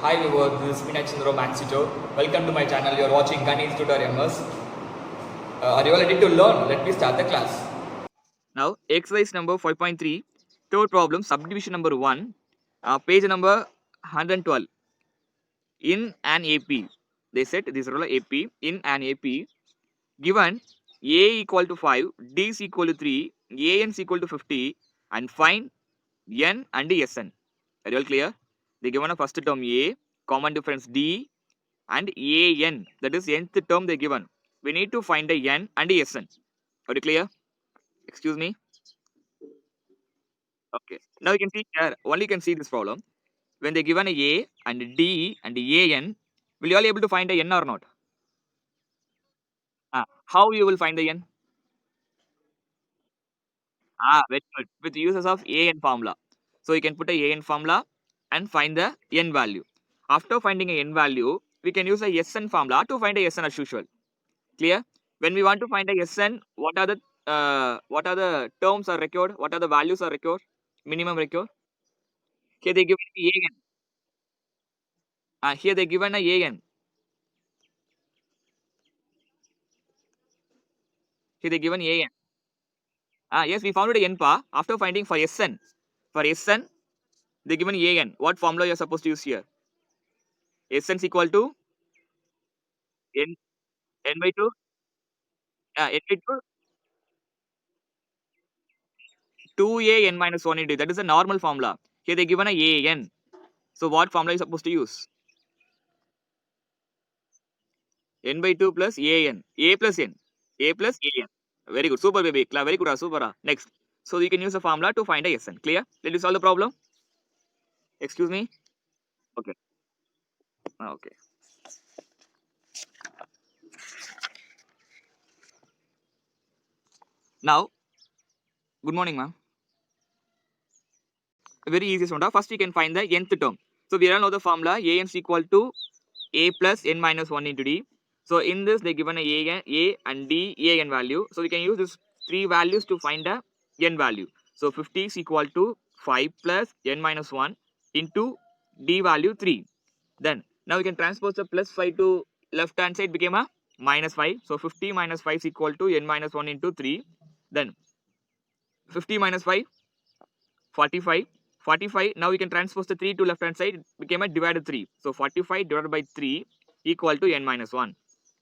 Hi viewers, this is Minachandra Maxito. Welcome to my channel. You are watching Ganesh Tutorials. Are you all ready to learn? Let me start the class. Now, exercise number 5.3, third problem, subdivision number 1, page number 112. In an AP, they said this is AP. In an AP, given A equal to 5, D is equal to 3, AN is equal to 50, and find N and Sn. Are you all clear? They given a first term A, common difference D, and AN. That is nth term they given. We need to find the N and Sn. Are you clear? Excuse me. Okay. Now you can see here, only you can see this problem. When they given a and D and AN, will you all able to find the N or not? How you will find the N? Very good. With the uses of AN formula. So you can put a AN formula and find the N value. After finding a N value, we can use a Sn formula to find a Sn as usual. Clear? When we want to find a Sn, what are the terms are required? What are the values are required? Minimum required. Here they given AN. Here they given a AN. Here they given AN. Yes, we found it a NPA after finding for Sn. For Sn, they given AN. What formula you are supposed to use here? Sn is equal to n n by 2, n by 2, 2a n minus 1 into. That is a normal formula. Here they given a AN. So what formula you supposed to use? N by 2 plus AN. A plus n. A plus AN. Very good. Super baby. Very good. Super. Next. So you can use the formula to find a Sn. Clear? Let us solve the problem. Excuse me. Okay. Okay. Now, good morning, ma'am. Very easiest one. First, we can find the nth term. So we all know the formula an is equal to a plus n minus 1 into d. So in this, they given a and d an value. So we can use these three values to find the n value. So 50 is equal to 5 plus n minus 1 into d value 3. Then now we can transpose the plus 5 to left hand side, became a minus 5. So 50 minus 5 is equal to n minus 1 into 3. Then 50 minus 5, 45. 45, now we can transpose the 3 to left hand side, became a divided 3. So 45 divided by 3 equal to n minus 1.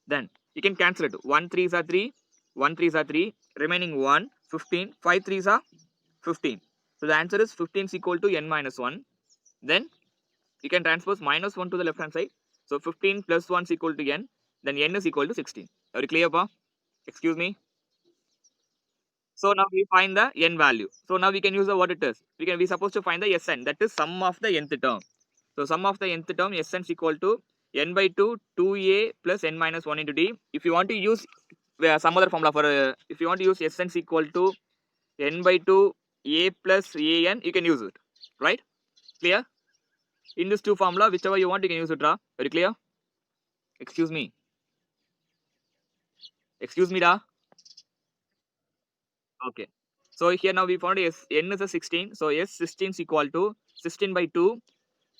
Then you can cancel it. 1 3s are 3, 1 3s are 3, remaining 1, 15, 5 3s are 15. So the answer is 15 is equal to n minus 1. Then you can transpose minus 1 to the left hand side. So 15 plus 1 is equal to n. Then n is equal to 16. Are you clear, pa? Excuse me. So now we find the n value. So now we can use the what it is. We supposed to find the Sn, that is sum of the nth term. So sum of the nth term Sn is equal to n by 2 2a plus n minus 1 into d. If you want to use some other formula for if you want to use Sn is equal to n by 2 a plus an, you can use it. Right? Clear? In this two formula, whichever you want, you can use it. Very clear? Excuse me. Excuse me, da. Okay. So here now we found n is a 16. So s 16 is equal to 16 by 2.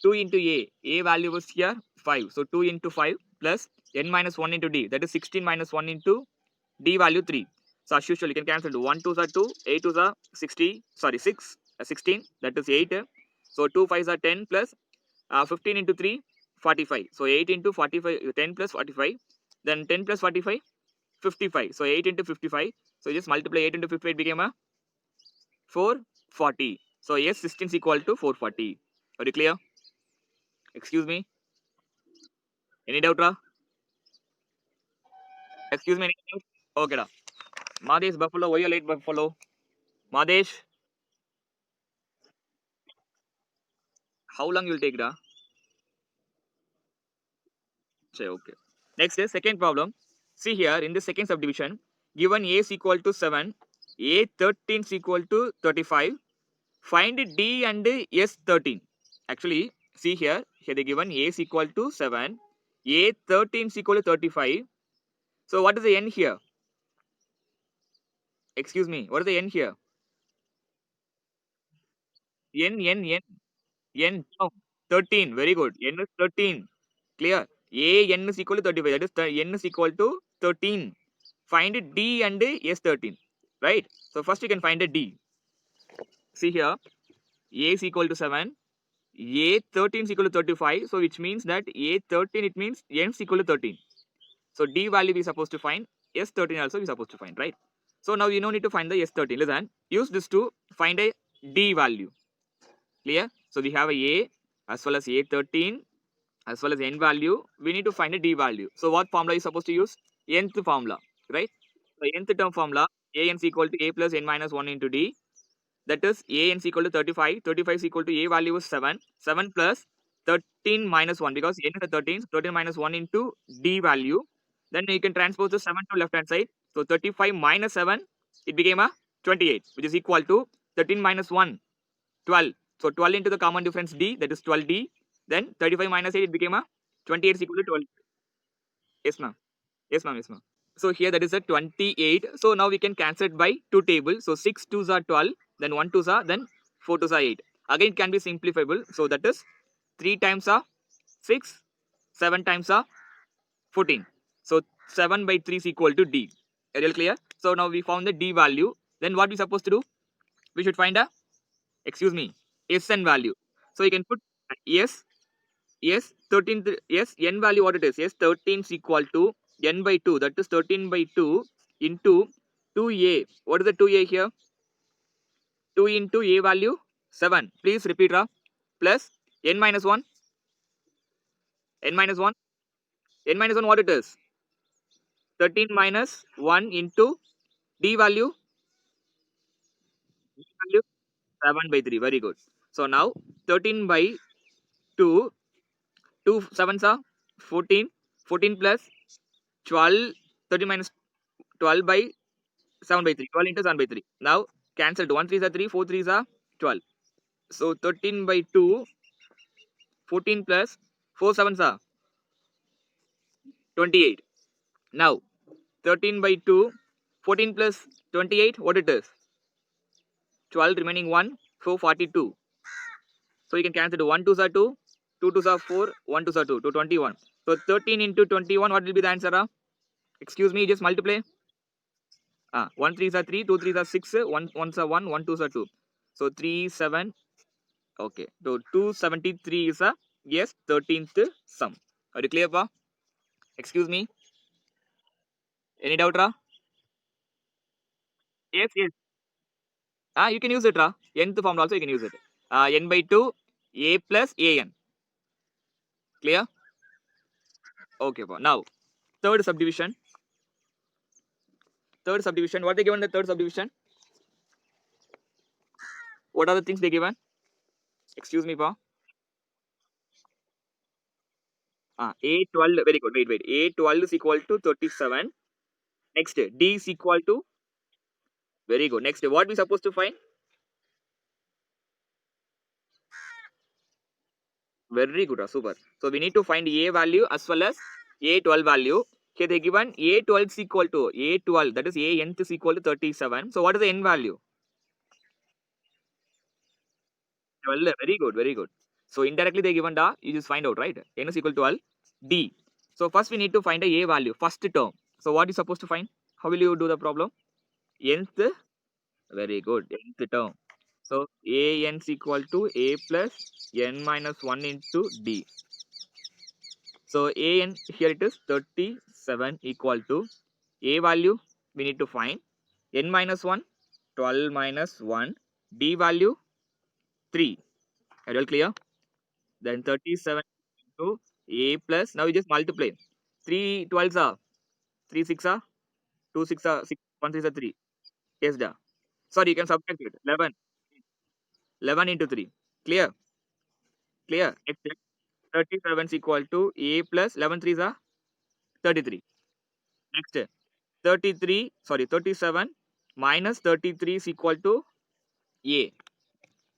2 into a value was here 5. So 2 into 5 plus n minus 1 into d, that is 16 minus 1 into d value 3. So as usual, you can cancel 1 2s are 2, 8 2s are 60, sorry 6, 16, that is 8. So 2 5s are 10 plus 15 into 3, 45. So 8 into 45, 10 plus 45, then 10 plus 45, 55. So 8 into 55. So just multiply 8 into 58, became a 440. So yes, 16 is equal to 440. Are you clear? Excuse me. Any doubt, Ra? Excuse me. Any doubt? Okay, da. Madesh Buffalo, why you late Buffalo? Madesh, how long you'll take, da? Okay. Next is second problem. See here in the second subdivision, given A is equal to 7, A 13 is equal to 35. Find D and S 13. Actually, see here they given A is equal to 7, A 13 is equal to 35. So what is the N here? Excuse me, what is the N here? N, N, N, N. No. 13. Very good. N is 13. Clear. A n is equal to 35. That is n is equal to 13. Find D and S 13. Right. So first you can find a D. See here. A is equal to 7. A 13 is equal to 35. So which means that A 13 it means n is equal to 13. So D value we supposed to find. S 13 also we supposed to find. Right. So now you no need to find the S 13. Listen. Use this to find a D value. Clear. So we have a as well as A 13 as well as n value. We need to find a D value. So what formula is supposed to use? Nth formula. Right. The nth term formula. A n is equal to A plus n minus 1 into D. That is A n is equal to 35. 35 is equal to A value is 7. 7 plus 13 minus 1 because n is a 13. 13 minus 1 into D value. Then you can transpose the 7 to left hand side. So 35 minus 7, it became a 28, which is equal to 13 minus 1, 12. So 12 into the common difference D, that is 12D. Then 35 minus 8, it became a 28 is equal to 12. Yes, ma'am. Yes, ma'am. Yes, ma'am. So here that is a 28. So now we can cancel it by two tables. So 6 2s are 12, then 1 2s are, then 4 2s are 8. Again it can be simplifiable. So that is 3 times are 6, 7 times are 14. So 7 by 3 is equal to D. Real clear? So now we found the D value. Then what we supposed to do? We should find a, excuse me, Sn value. So you can put S, yes, 13, yes, n value what it is? Yes, 13 is equal to n by 2. That is 13 by 2 into 2a. What is the 2a here? 2 into a value 7. Please repeat, Ra. Plus n minus 1. N minus 1. N minus 1 what it is? 13 minus 1 into d value. D value 7 by 3. Very good. So now 13 by 2. 2 sevens are 14. 14 plus 12. 13 minus 12 by 7 by 3. 12 into 7 by 3. Now cancelled. 1 3s are 3, 4 3s are 12. So 13 by 2, 14 plus 4 sevens are 28. Now 13 by 2, 14 plus 28, what it is? 12 remaining 1, so 42. So you can cancel to 1 2s are 2, 2 2s are 4, 1 2s are 2, to 21. So 13 into 21, what will be the answer? Excuse me, just multiply. 1 3s are 3, 2 3s are 6, 1 1s are 1, 1 2s are 2. So 3 7. Okay, so 273 is a yes 13th sum. Are you clear, pa? Excuse me. Any doubt, Ra? Yes, yes. You can use it, Ra. Nth formula also you can use it. N by 2 a plus an. Clear? Okay, pa. Now third subdivision. Third subdivision. What they given the third subdivision? What are the things they given? Excuse me, pa. A12. Very good. Wait, wait. A12 is equal to 37. Next, D is equal to. Very good. Next, what we supposed to find? Very good, super. So we need to find A value as well as A12 value. Here they given A12 is equal to A12, that is A nth is equal to 37. So what is the n value? 12. Very good, very good. So indirectly they given da, you just find out, right? N is equal to 12. D. So first we need to find a value, first term. So what is supposed to find? How will you do the problem? Nth, very good, nth term. So A n is equal to A plus n minus 1 into D. So a n here it is 37 equal to a value we need to find n minus 1 12 minus 1 d value 3. Are you all clear? Then 37 into a plus now we just multiply 3 12s are 3 6 are 2 6 are 6 1 6 are 3. Yes, da. Sorry, you can subtract it 11 11 into 3. Clear? Clear? Next 37 is equal to a plus 11 3s are 33. Next 33, sorry, 37 minus 33 is equal to A.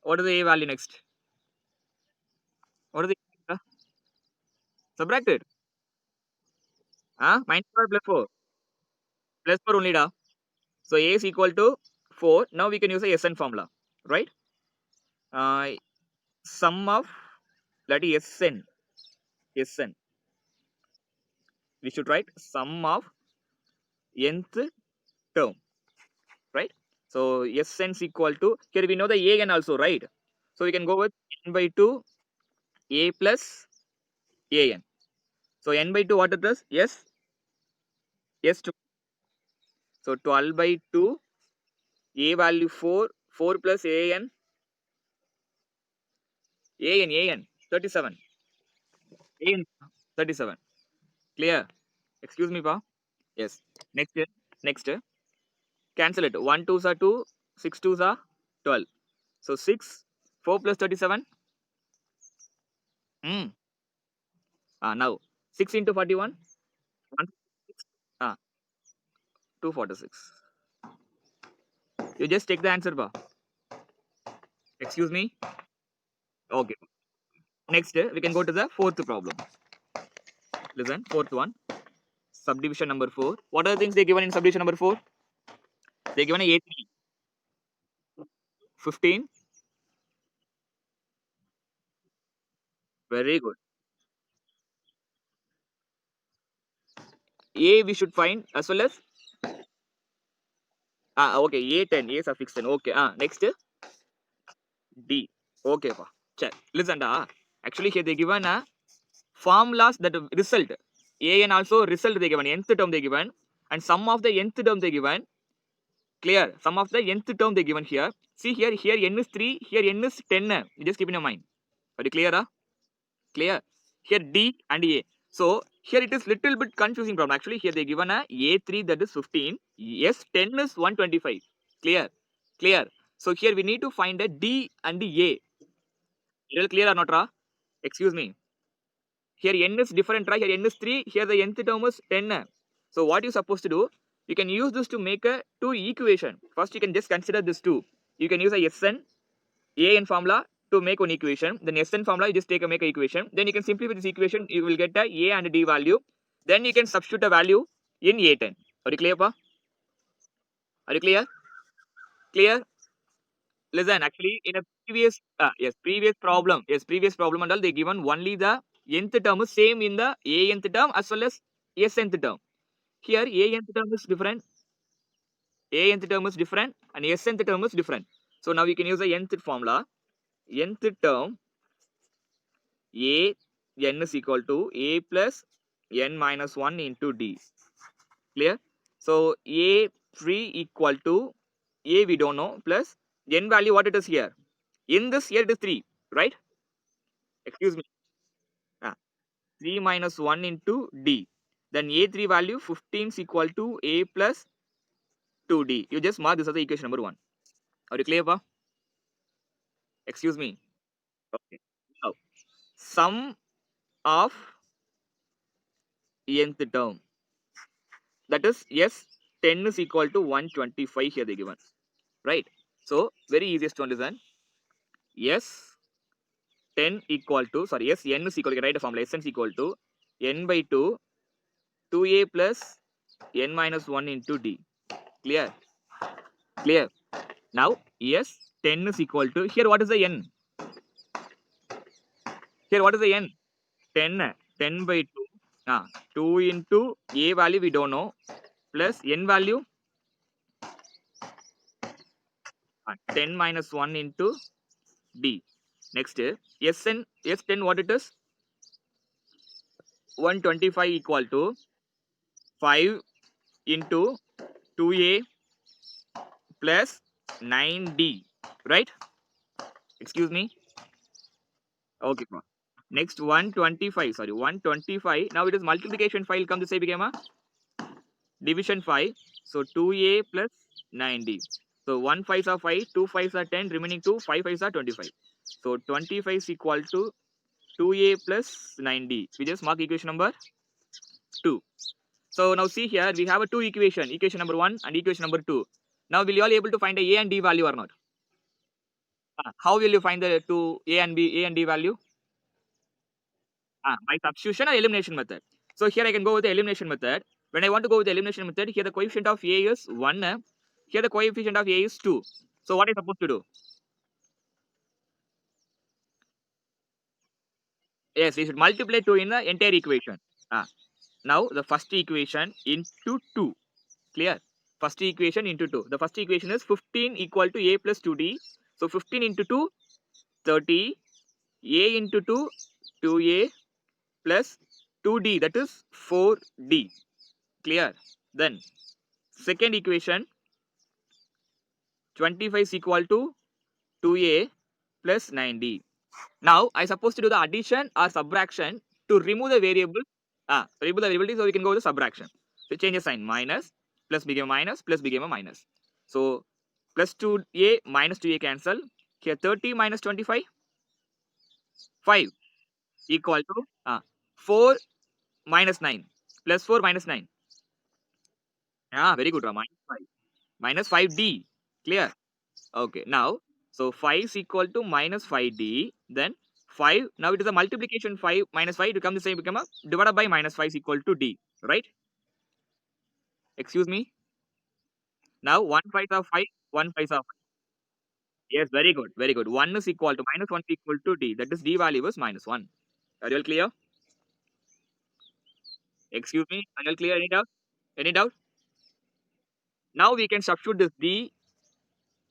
What is the A value next? What is the subtract it? Minus 4 plus 4. Plus 4 only da. So A is equal to 4. Now we can use a SN formula, right? Sum of that is Sn. We should write sum of nth term, right? So Sn is equal to, here we know the an also, right? So we can go with n by 2 a plus an. So n by 2 what it is? S2. So 12 by 2 a value 4 plus an 37 an 37. Clear? Excuse me, pa. Yes. Next cancel it. 1 2s are 2, 6 2s are 12. So 6 4 plus 37. Now 6 into 41 246. You just take the answer, pa. Excuse me. Okay. Next we can go to the fourth problem. Listen, fourth one. Subdivision number 4. What are the things they given in subdivision number 4? They given a A3 15. Very good. A we should find as well as okay, A10, A suffix 10. Okay. Next D. Okay, pa. Check. Listen, actually here they given a formulas that result. A and also result they given. Nth term they given. And sum of the nth term they given. Clear. Sum of the nth term they given here. See here n is 3, here n is 10. You just keep in your mind. Are you clear? Clear. Here D and A. So here it is little bit confusing problem. Actually here they given a A3 that is 15. S10 is 125. Clear. So here we need to find a D and A. Real clear or not, Ra? Excuse me. Here n is different, right? Here n is 3. Here the nth term is 10. So what you supposed to do? You can use this to make a two equation. First you can just consider this two. You can use a Sn an formula to make one equation. Then Sn formula you just make an equation. Then you can simplify this equation. You will get a and d value. Then you can substitute a value in A10. Are you clear, pa? Are you clear? Clear? Listen, actually in a previous problem and all they given only the nth term is same in the nth term as well as nth term. Here nth term is different, nth term is different and nth term is different. So now you can use the nth formula. Nth term a n is equal to a plus n minus 1 into d. Clear? So a3 equal to a we don't know plus n value what it is here. In this here it is 3, right? Excuse me. 3 minus 1 into d. Then a3 value 15 is equal to a plus 2d. You just mark this as the equation number 1. Are you clear, pa? Excuse me. Okay. Now, sum of nth term. That is S10 is equal to 125 here they given. Right? So, very easiest one listen. S10 equal to, sorry, Sn is equal to, write a formula. Sn is equal to n by 2, 2a plus n minus 1 into d. Clear? Clear? Now, S10 is equal to, here what is the n? Here what is the n? 10. 10 by 2. 2 into a value we don't know plus n value 10 minus 1 into d. Next S10 what it is? 125 equal to 5 into 2a plus 9d. Right? Excuse me. Okay. Next 125. Sorry, 125. Now it is multiplication file. Come to say became a division 5. So 2a plus 9d. So 1 5s are 5, 2 5s are 10, remaining 2, 5 5s are 25. So 25 is equal to 2a plus 9d. We just mark equation number 2. So now see here, we have a two equation number 1 and equation number 2. Now will you all able to find a and d value or not? How will you find the two a and d value? By substitution or elimination method. So here I can go with the elimination method. When I want to go with the elimination method, here the coefficient of a is 1. Here the coefficient of a is 2. So what are you supposed to do? Yes, we should multiply 2 in the entire equation. Now the first equation into 2. Clear? First equation into 2. The first equation is 15 equal to a plus 2d. So 15 into 2, 30. A into 2, 2a plus 2d, that is 4d. Clear? Then second equation, 25 is equal to 2a plus 9d. Now I supposed to do the addition or subtraction to remove the variable. Remove the variability, so we can go to subtraction. So change the sign, minus, plus became a minus, plus became a minus. So plus 2a minus 2a cancel. Here 30 minus 25, 5 equal to 4 minus 9 plus 4 minus 9. Very good, minus 5. Minus 5d. Clear? Okay, now, so 5 is equal to minus 5d. Then 5, now it is a multiplication, 5 minus 5 becomes the same, become a divided by minus 5 is equal to d, right? Excuse me. Now 1 5 are 5, 1 5 are 5. Yes, very good, very good. 1 is equal to minus 1 is equal to d. That is d value is minus 1. Are you all clear? Excuse me. Are you all clear? Any doubt? Any doubt? Now we can substitute this d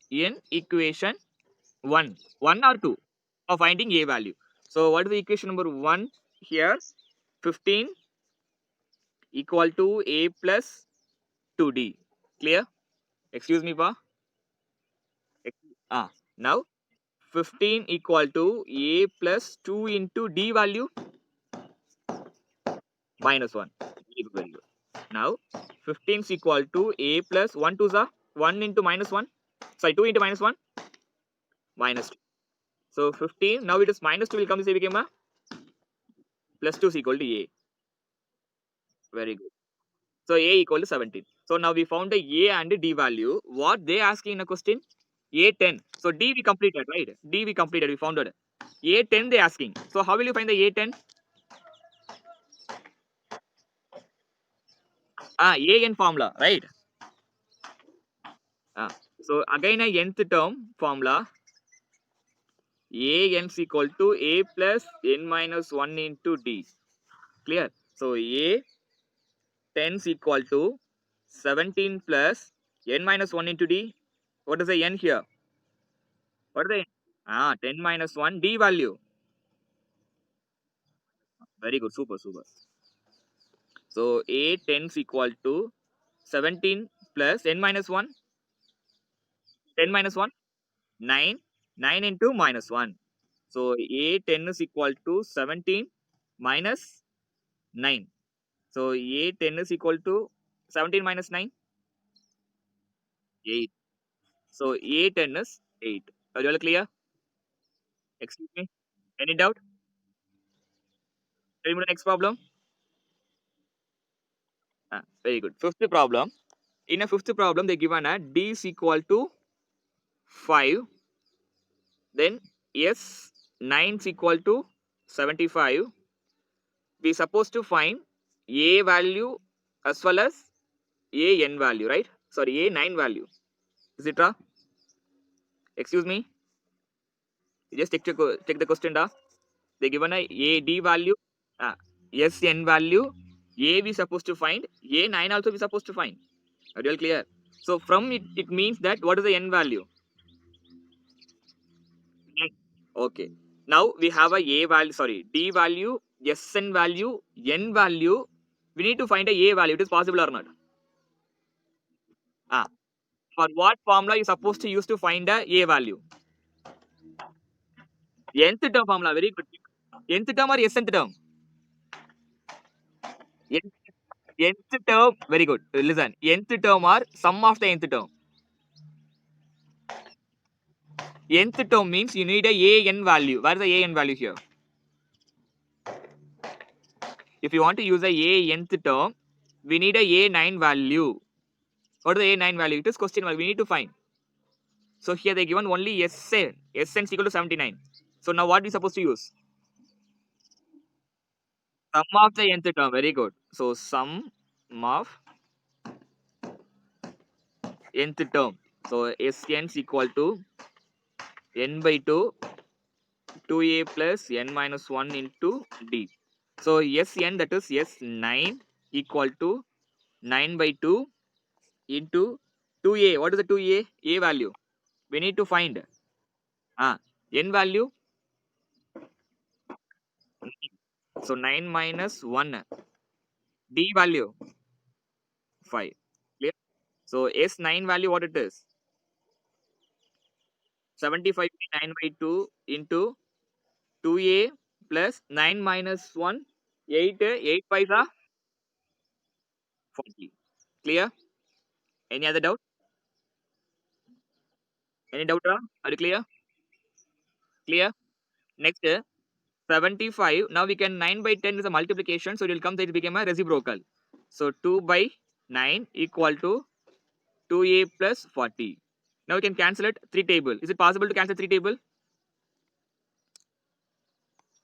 in equation 1. 1 or 2 for finding a value. So what is the equation number 1 here? 15 equal to a plus 2d. Clear? Excuse me, pa. Now 15 equal to a plus 2 into d value minus 1. Very good, very good. Now 15 is equal to a plus 1 2 are 1 into minus 1. Sorry, 2 into minus 1 minus 2. So 15, now it is minus 2 will come, this became a plus 2 is equal to a. Very good. So a equal to 17. So now we found the a and d value. What they asking in a question? A 10. So d we completed, right? D we completed, we found out. A 10 they asking. So how will you find the a 10? A n formula, right? So again a nth term formula. A n is equal to a plus n minus 1 into d. Clear? So a 10 is equal to 17 plus n minus 1 into d. What is the n here? What is the n? 10 minus 1 d value. Very good, super, super. So a 10 is equal to 17 plus n minus 1. 10 minus 1, 9. 9 into minus 1. So a 10 is equal to 17 minus 9. So a 10 is equal to 17 minus 9, 8. So a 10 is 8. Are you all clear? Excuse me. Any doubt? Tell me the next problem. Very good. Fifth problem. In a fifth problem, they given a d is equal to 5. Then s 9 is equal to 75. We supposed to find a value as well as a n value, right? Sorry, a 9 value. Is it wrong? Excuse me. Just check the question. They given a d value, s n value, a we supposed to find, a 9 also we supposed to find. Are you all clear? So from it, it means that what is the n value? Okay. Now we have a value, sorry, d value, sn value, n value. We need to find a value. It is possible or not? For what formula you supposed to use to find a value? Nth term formula. Very good. Nth term or sth term? Nth term. Very good. Listen. Nth term or sum of the nth term. Nth term means you need a n value. Where is the n value here? If you want to use a nth term, we need a 9 value. What is the a9 value? It is question mark. We need to find. So here they given only Sn. Sn is equal to 79. So now what we supposed to use? Sum of the nth term. Very good. So sum of nth term. So Sn is equal to n by 2 2a plus n minus 1 into d. So Sn, that is S9 equal to 9 by 2 into 2a. What is the 2a? A value. We need to find. N value. So 9 minus 1. D value 5. Clear? So S9 value what it is? 75 by 9 by 2 into 2a plus 9 minus 1. 8. 8 5 are 40. Clear? Any other doubt? Any doubt? Are you clear? Clear? Next, 75. Now we can 9 by 10 is a multiplication, so it will come that it became a reciprocal. So 2 by 9 equal to 2a plus 40. Now we can cancel it 3 table. Is it possible to cancel 3 table?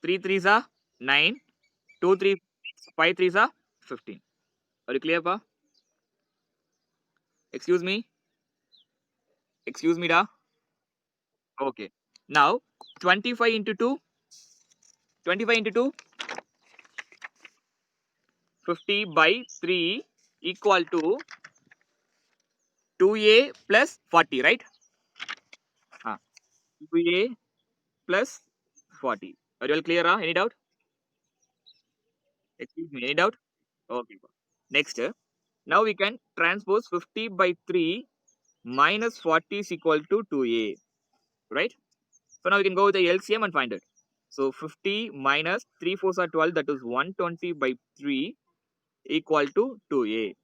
3 3s are 9, 2 3 5 3s are 15. Are you clear, pa? Excuse me? Excuse me, da? Okay. Now 25 into 2, 25 into 2, 50 by 3 equal to 2a plus 40, right? 2a plus 40. Are you all clear? Any doubt? Excuse me, any doubt? Okay. Next, now we can transpose 50 by 3 minus 40 is equal to 2a, right? So now we can go with the LCM and find it. So 50 minus 3 4s are 12, that is 120 by 3 equal to 2a.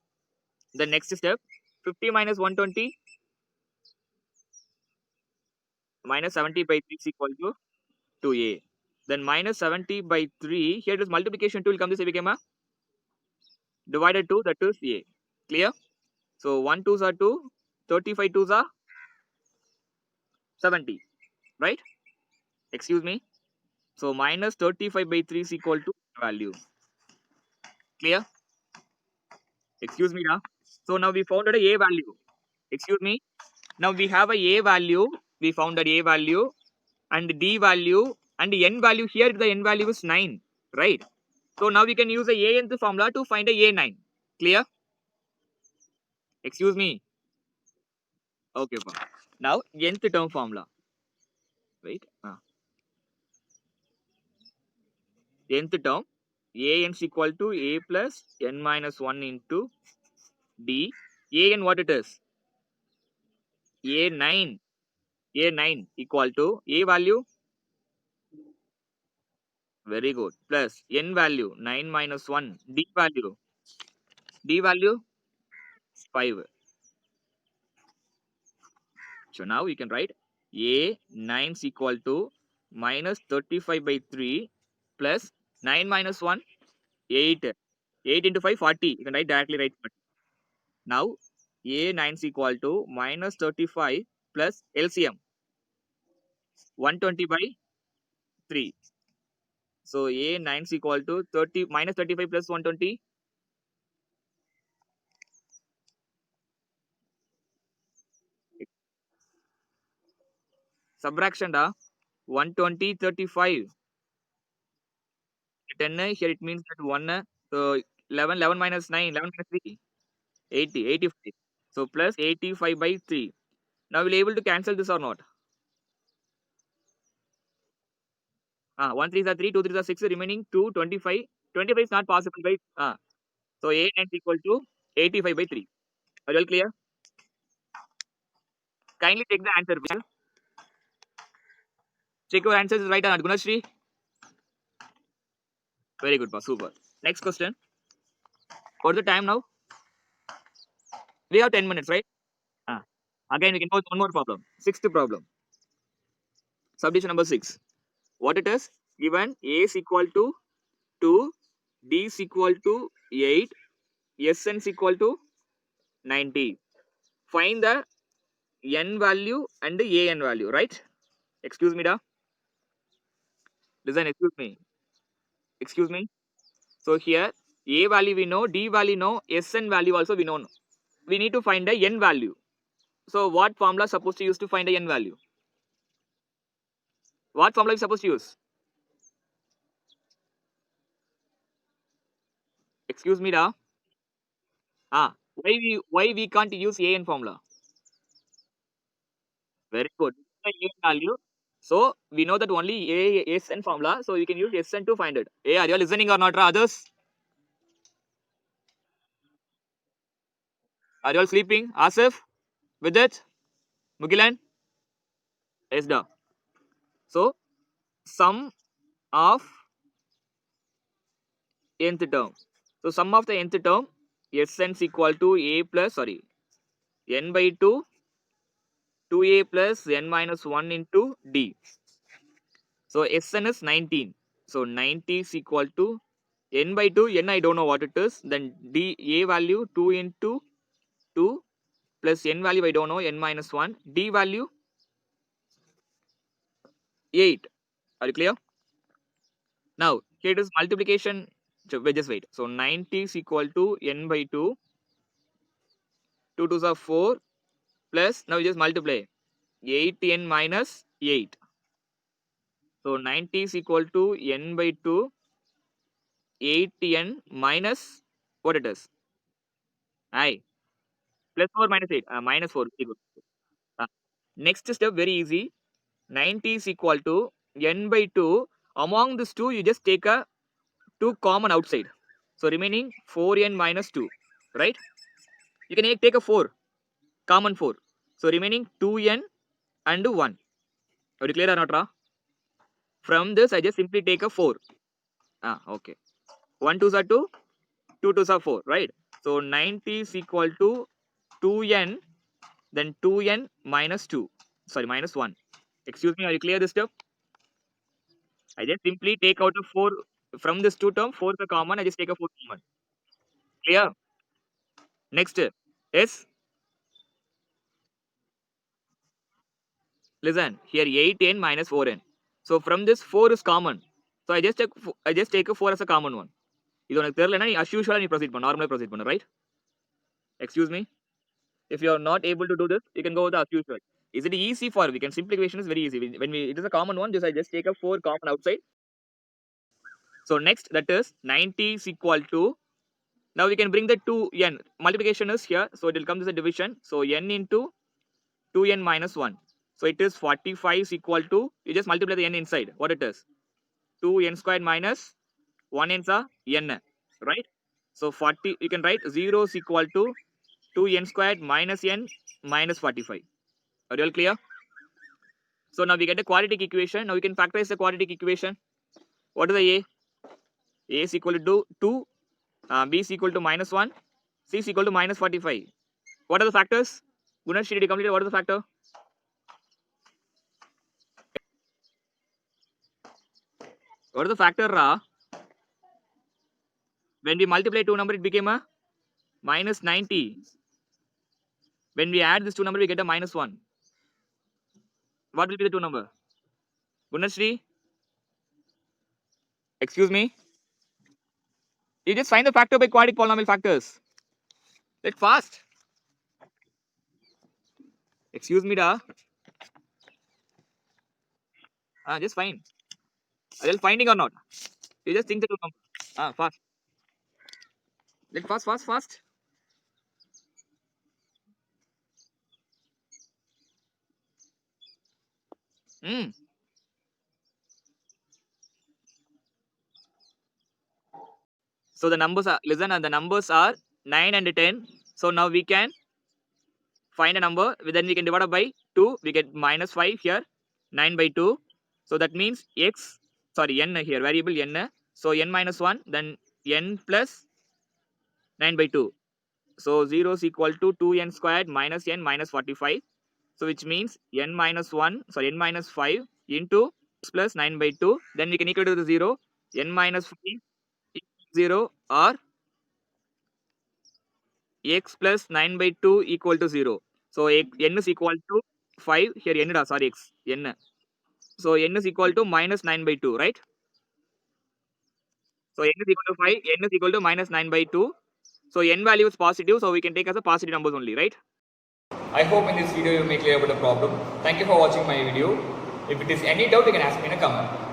The next step, 50 minus 120 minus 70 by 3 is equal to 2a. Then minus 70 by 3, here it is multiplication 2 will come, this became a divided 2, that is a. Clear? So 1 2s are 2, 35 2s are 70, right? Excuse me. So minus 35 by 3 is equal to value. Clear? Excuse me, da. So now we found a value. Excuse me. Now we have a value. We found a value and d value and n value. Here the n value is 9, right? So now we can use the nth formula to find a a9. Clear? Excuse me. Okay, fine. Now nth term formula. Wait. Nth term an is equal to a plus n minus 1 into d. An what it is? A9. A9 equal to a value. Very good. Plus n value 9 minus 1. D value. D value 5. So now we can write A9 is equal to minus 35 by 3 plus 9 minus 1 8. 8 into 5 40. You can write directly right. Now A9 is equal to minus 35 plus LCM 120 by 3. So A9 is equal to 30 minus 35 plus 120. Subtraction 120 35. 10 here it means that 1 so 11 minus 9 11 minus 3 80 85. So plus 85 by 3. Now we'll able to cancel this or not? 1 3s are 3 2 3s are 6 remaining 2 25. 25 is not possible by so a is equal to 85 by 3. Are you all clear? Kindly take the answer, please. Check your answers is right or not, Gunashri. Very good, super. Next question. What's the time now? We have 10 minutes, right? Again, we can go with one more problem. Sixth problem. Subdivision number 6. What it is? Given a is equal to 2, d is equal to 8, sn is equal to 90. Find the n value and the an value, right? Excuse me, da. Listen, excuse me. Excuse me. So here, a value we know, d value know, sn value also we know. We need to find the n value. So what formula supposed to use to find the n value? What formula are we supposed to use? Excuse me, da. Why we can't use an formula? Very good. The A value. So we know that only a Sn formula. So you can use Sn to find it. Hey, are you listening or not, others? Are you all sleeping? Asif, Vidit, Mugilan, yes, da. So sum of nth term. So sum of the nth term Sn is equal to a plus n by 2 2a plus n minus 1 into d. So Sn is 19. So 90 is equal to n by 2, n I don't know what it is. Then d a value 2 into 2 plus n value I don't know, n minus 1. D value 8. Are you clear? Now here it is multiplication. Just wait. So 90 is equal to n by 2. 2 2s are 4 plus now you just multiply 8n minus 8. So 90 is equal to n by 2 8n minus what it is? I plus 4 minus 8 minus 4. Very good. Uh, Next step very easy. 90 is equal to n by 2. Among these two you just take a 2 common outside. So remaining 4n minus 2, right? You can take a 4 common 4. So remaining 2n and 1. Are you clear or not, Ra? From this I just simply take a 4. Okay. 1 2s are 2, 2 2s are 4, right? So 90 is equal to 2n, then 2n minus 2. Sorry, minus 1. Excuse me, are you clear this step? I just simply take out a 4 from this 2 term, 4 is a common, I just take a 4 common. Clear? Next, yes? Listen, here 8n minus 4n. So from this 4 is common. So I just take a 4 as a common one. இது உனக்கு தெரியலனா நீ as usual நீ proceed பண்ணு நார்மலா proceed பண்ணு, right? Excuse me. If you are not able to do this, you can go with the as usual. Is it easy for we can simplification is very easy. When we it is a common one, I just take a 4 common outside. So next that is 90 is equal to, now we can bring the 2n. Multiplication is here, so it will come as a division. So n into 2n minus 1. So it is 45 is equal to, you just multiply the n inside. What it is? 2n squared minus 1 n's are n, right? So 40, you can write 0 is equal to 2n squared minus n minus 45. Are you all clear? So now we get a quadratic equation. Now we can factorize the quadratic equation. What is the a? A is equal to 2, b is equal to minus 1, c is equal to minus 45. What are the factors? Gunesh, did you complete it? What is the factor? What is the factor, Ra? When we multiply two numbers, it became a minus 90. When we add this two numbers, we get a minus 1. What will be the two number? Gunashri? Excuse me? You just find the factor by quadratic polynomial factors. Let fast. Excuse me, da. Just fine. Are you finding or not? You just think the two numbers. Fast. Let fast. So the numbers are, listen, and the numbers are 9 and 10. So now we can find a number, then we can divide it by 2. We get minus 5 here, 9 by 2. So that means n here, variable n. So n minus 1, then n plus 9 by 2. So 0 is equal to 2n squared minus n minus 45. So which means n minus 5 into plus 9 by 2. Then we can equal to the 0. N minus 5 0 or x plus 9 by 2 equal to 0. So n is equal to 5. Here n x n. So n is equal to minus 9 by 2, right? So n is equal to 5. N is equal to minus 9 by 2. So n value is positive. So we can take as a positive numbers only, right? I hope in this video you make clear about the problem. Thank you for watching my video. If it is any doubt, you can ask me in a comment.